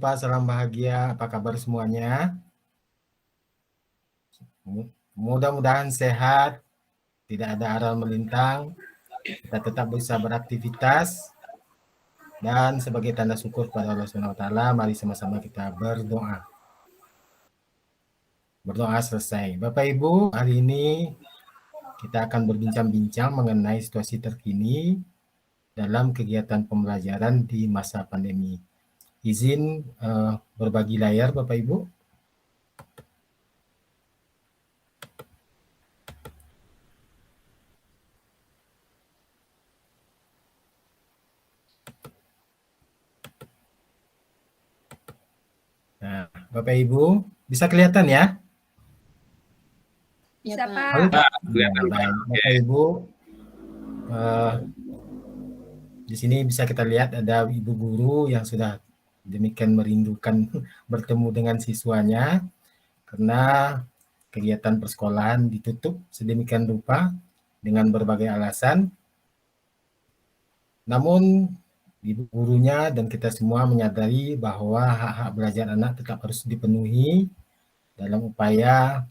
Pak, salam bahagia. Apa kabar semuanya? Mudah-mudahan sehat, tidak ada aral melintang, kita tetap bisa beraktivitas, dan sebagai tanda syukur pada Allah Subhanahu wa Ta'ala, mari sama-sama kita berdoa. Berdoa selesai. Bapak Ibu, hari ini kita akan berbincang-bincang mengenai situasi terkini dalam kegiatan pembelajaran di masa pandemi. Izin berbagi layar Bapak Ibu. Nah, Bapak Ibu, bisa kelihatan ya? Bisa, Pak. Halo, Pak. Kelihatan, Pak. Baik, Bapak Ibu, di sini bisa kita lihat ada ibu guru yang sudah demikian merindukan bertemu dengan siswanya karena kegiatan persekolahan ditutup sedemikian rupa dengan berbagai alasan. Namun ibu gurunya dan kita semua menyadari bahwa hak-hak belajar anak tetap harus dipenuhi dalam upaya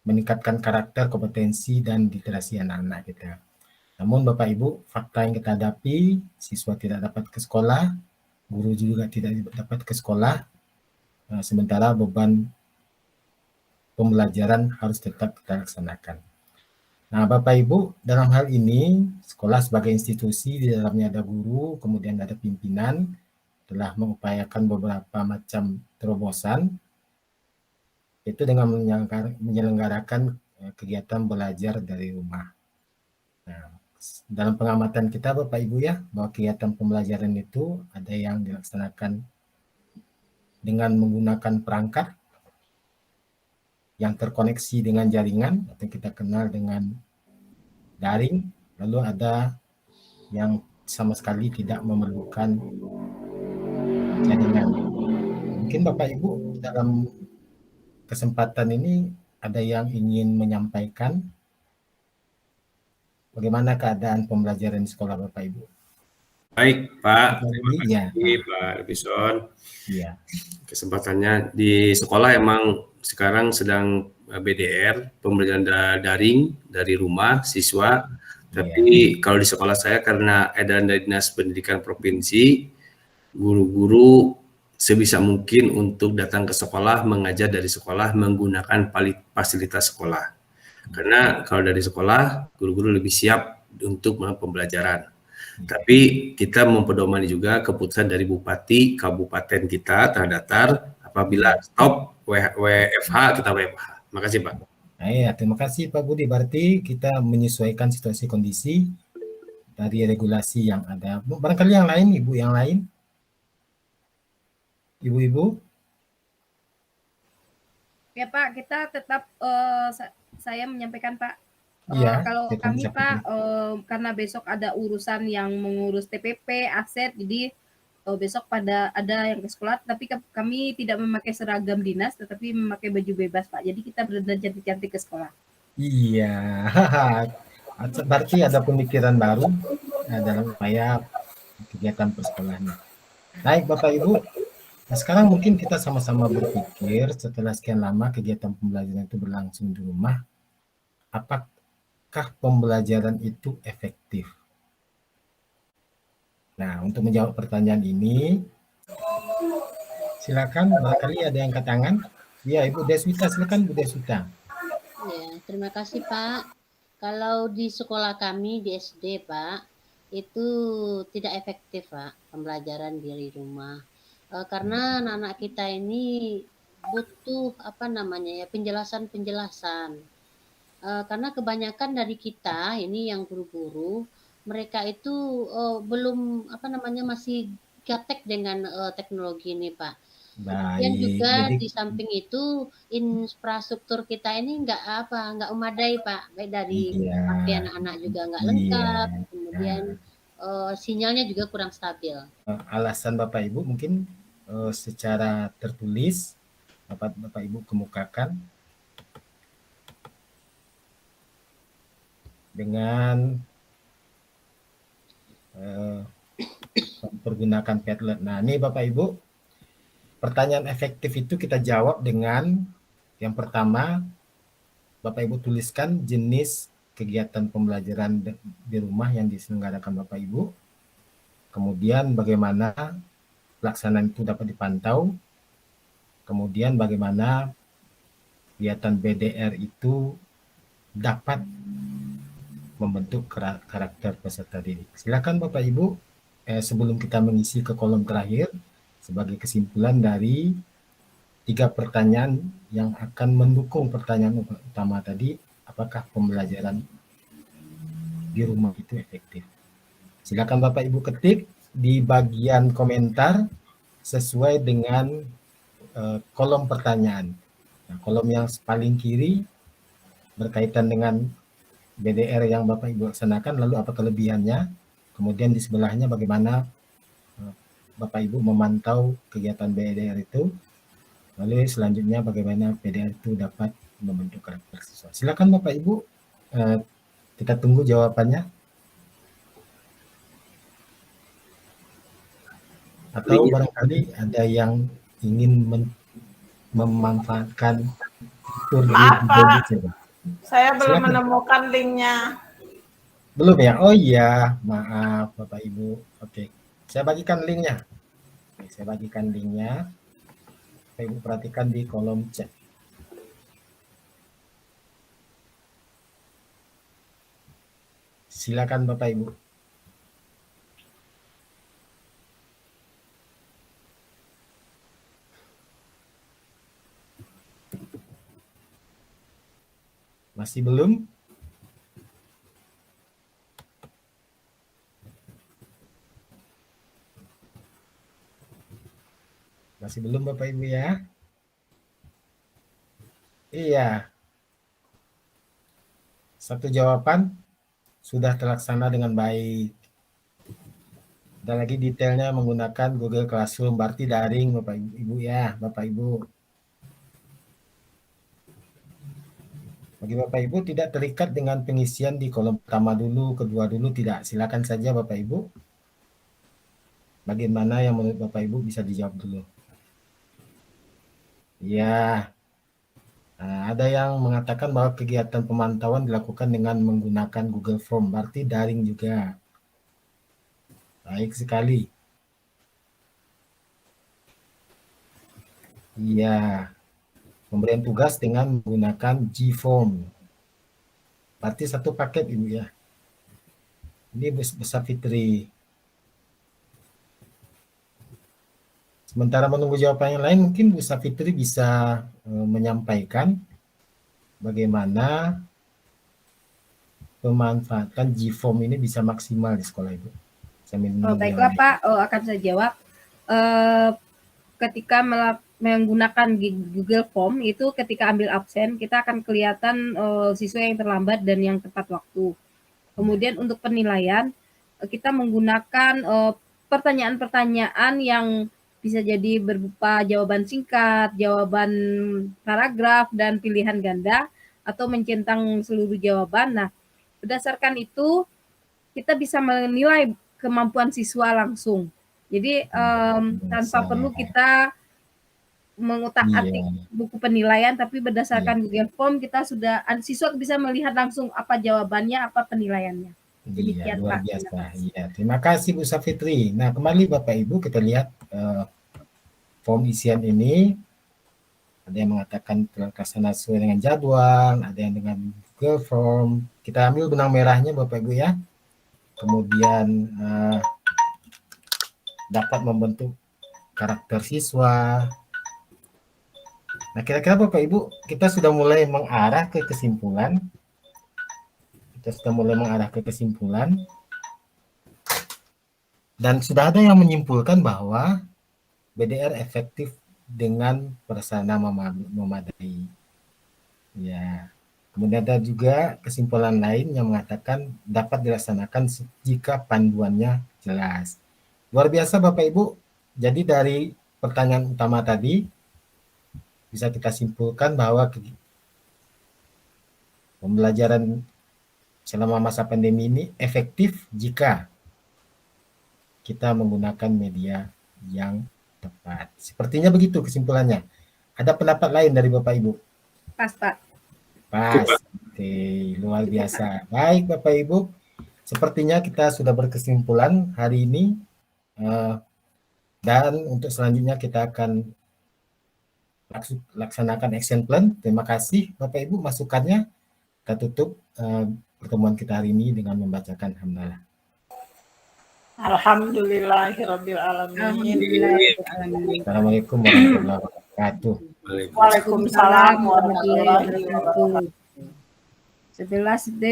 meningkatkan karakter, kompetensi, dan literasi anak-anak kita. Namun Bapak Ibu, fakta yang kita hadapi, siswa tidak dapat ke sekolah, guru juga tidak dapat ke sekolah, sementara beban pembelajaran harus tetap kita laksanakan. Nah, Bapak Ibu, dalam hal ini, sekolah sebagai institusi, di dalamnya ada guru, kemudian ada pimpinan, telah mengupayakan beberapa macam terobosan, itu dengan menyelenggarakan kegiatan belajar dari rumah. Nah, dalam pengamatan kita Bapak Ibu ya, bahwa kegiatan pembelajaran itu ada yang dilaksanakan dengan menggunakan perangkat yang terkoneksi dengan jaringan atau kita kenal dengan daring, lalu ada yang sama sekali tidak memerlukan jaringan. Mungkin Bapak Ibu dalam kesempatan ini ada yang ingin menyampaikan bagaimana keadaan pembelajaran di sekolah Bapak Ibu? Baik, Pak. Terima kasih, ya, Pak Bison. Iya. Kesempatannya di sekolah emang sekarang sedang BDR, pembelajaran daring dari rumah siswa. Tapi kalau di sekolah saya karena edaran dari Dinas Pendidikan Provinsi, guru-guru sebisa mungkin untuk datang ke sekolah, mengajar dari sekolah menggunakan fasilitas sekolah. Karena kalau dari sekolah, guru-guru lebih siap untuk pembelajaran. Tapi kita mempedomani juga keputusan dari Bupati Kabupaten kita terdatar apabila stop WFH kita WFH. Makasih Pak. Nah, ya, terima kasih Pak Budi. Berarti kita menyesuaikan situasi kondisi dari regulasi yang ada. Barangkali yang lain, Ibu yang lain? Ibu-ibu? Ya Pak, kita tetap saya menyampaikan Pak. Iya. Kalau kami Pak, karena besok ada urusan yang mengurus TPP, aset, jadi besok pada ada yang ke sekolah, tapi kami tidak memakai seragam dinas, tetapi memakai baju bebas Pak. Jadi kita benar-benar cantik-cantik ke sekolah. Iya. Berarti ada pemikiran baru dalam upaya kegiatan persekolahan. Baik Bapak Ibu, nah sekarang mungkin kita sama-sama berpikir setelah sekian lama kegiatan pembelajaran itu berlangsung di rumah, apakah pembelajaran itu efektif? Nah, untuk menjawab pertanyaan ini, silakan, barangkali ada yang angkat tangan. Ya, Ibu Deswita, silakan Bu Deswita. Ya, terima kasih Pak. Kalau di sekolah kami di SD Pak, itu tidak efektif Pak pembelajaran dari rumah. Karena anak-anak kita ini butuh penjelasan-penjelasan. Karena kebanyakan dari kita ini yang guru-guru, mereka itu belum masih gaptek dengan teknologi ini Pak. Kemudian juga di samping itu infrastruktur kita ini nggak memadai Pak, baik dari HP anak-anak juga nggak lengkap, kemudian sinyalnya juga kurang stabil. Alasan Bapak Ibu mungkin secara tertulis Bapak Ibu kemukakan dengan dipergunakan Padlet. Nah, ini Bapak Ibu, pertanyaan efektif itu kita jawab dengan yang pertama, Bapak Ibu tuliskan jenis kegiatan pembelajaran di rumah yang diselenggarakan Bapak Ibu. Kemudian bagaimana pelaksanaan itu dapat dipantau. Kemudian bagaimana kegiatan BDR itu dapat membentuk karakter peserta didik. Silakan Bapak Ibu, sebelum kita mengisi ke kolom terakhir, sebagai kesimpulan dari 3 pertanyaan yang akan mendukung pertanyaan utama tadi, apakah pembelajaran di rumah itu efektif? Silakan Bapak Ibu ketik di bagian komentar sesuai dengan kolom pertanyaan. Nah, kolom yang paling kiri berkaitan dengan BDR yang Bapak Ibu laksanakan, lalu apa kelebihannya, kemudian di sebelahnya bagaimana Bapak Ibu memantau kegiatan BDR itu, lalu selanjutnya bagaimana BDR itu dapat membentuk karakter siswa. Silakan Bapak Ibu, kita tunggu jawabannya. Atau barangkali ada yang ingin memanfaatkan fitur di Google Sheet. Saya belum Silakan. menemukan linknya. Belum ya? Oh iya, maaf Bapak Ibu. Oke, saya bagikan linknya. Oke, saya bagikan linknya. Bapak Ibu perhatikan di kolom chat. Silakan Bapak Ibu. Masih belum? Masih belum Bapak Ibu ya? Iya. Satu jawaban sudah terlaksana dengan baik. Ada lagi detailnya menggunakan Google Classroom, berarti daring Bapak Ibu ya, Bapak Ibu. Bagi Bapak Ibu tidak terikat dengan pengisian di kolom pertama dulu, kedua dulu, tidak. Silakan saja Bapak Ibu. Bagaimana yang menurut Bapak Ibu bisa dijawab dulu. Ya, nah, ada yang mengatakan bahwa kegiatan pemantauan dilakukan dengan menggunakan Google Form, berarti daring juga. Baik sekali. Iya. Pemberian tugas dengan menggunakan G-Form. Berarti satu paket Ibu ya. Ini besar Fitri. Sementara menunggu jawaban yang lain, mungkin Bu Safitri bisa menyampaikan bagaimana pemanfaatan G-Form ini bisa maksimal di sekolah Ibu. Baiklah Pak, akan saya jawab. Ketika menggunakan Google Form itu ketika ambil absen kita akan kelihatan siswa yang terlambat dan yang tepat waktu. Kemudian untuk penilaian kita menggunakan pertanyaan-pertanyaan yang bisa jadi berupa jawaban singkat, jawaban paragraf dan pilihan ganda atau mencentang seluruh jawaban. Nah, berdasarkan itu kita bisa menilai kemampuan siswa langsung. Jadi tanpa perlu kita mengutak-atik buku penilaian, tapi berdasarkan Google Form kita sudah siswa bisa melihat langsung apa jawabannya, apa penilaiannya. Demikian luar biasa. Iya, terima kasih Bu Safitri. Nah, kembali Bapak Ibu kita lihat form isian ini. Ada yang mengatakan terlaksana sesuai dengan jadwal, ada yang dengan Google Form. Kita ambil benang merahnya Bapak Ibu ya. Kemudian dapat membentuk karakter siswa. Nah, kira-kira Bapak Ibu, kita sudah mulai mengarah ke kesimpulan. Dan sudah ada yang menyimpulkan bahwa BDR efektif dengan prasarana memadai. Ya. Kemudian ada juga kesimpulan lain yang mengatakan dapat dilaksanakan jika panduannya jelas. Luar biasa Bapak Ibu. Jadi dari pertanyaan utama tadi bisa kita simpulkan bahwa pembelajaran selama masa pandemi ini efektif jika kita menggunakan media yang tepat. Sepertinya begitu kesimpulannya. Ada pendapat lain dari Bapak Ibu? Pas, Pak. Pas. Oke, luar biasa. Baik Bapak Ibu, sepertinya kita sudah berkesimpulan hari ini. Dan untuk selanjutnya kita akan laksanakan action plan. Terima kasih Bapak Ibu masukannya. Kita tutup pertemuan kita hari ini dengan membacakan hamdalah. Alhamdulillahirabbil alamin. Alhamdulillahirobbilalamin. Assalamualaikum warahmatullahi wabarakatuh. Waalaikumsalam warahmatullahi wabarakatuh. 11D.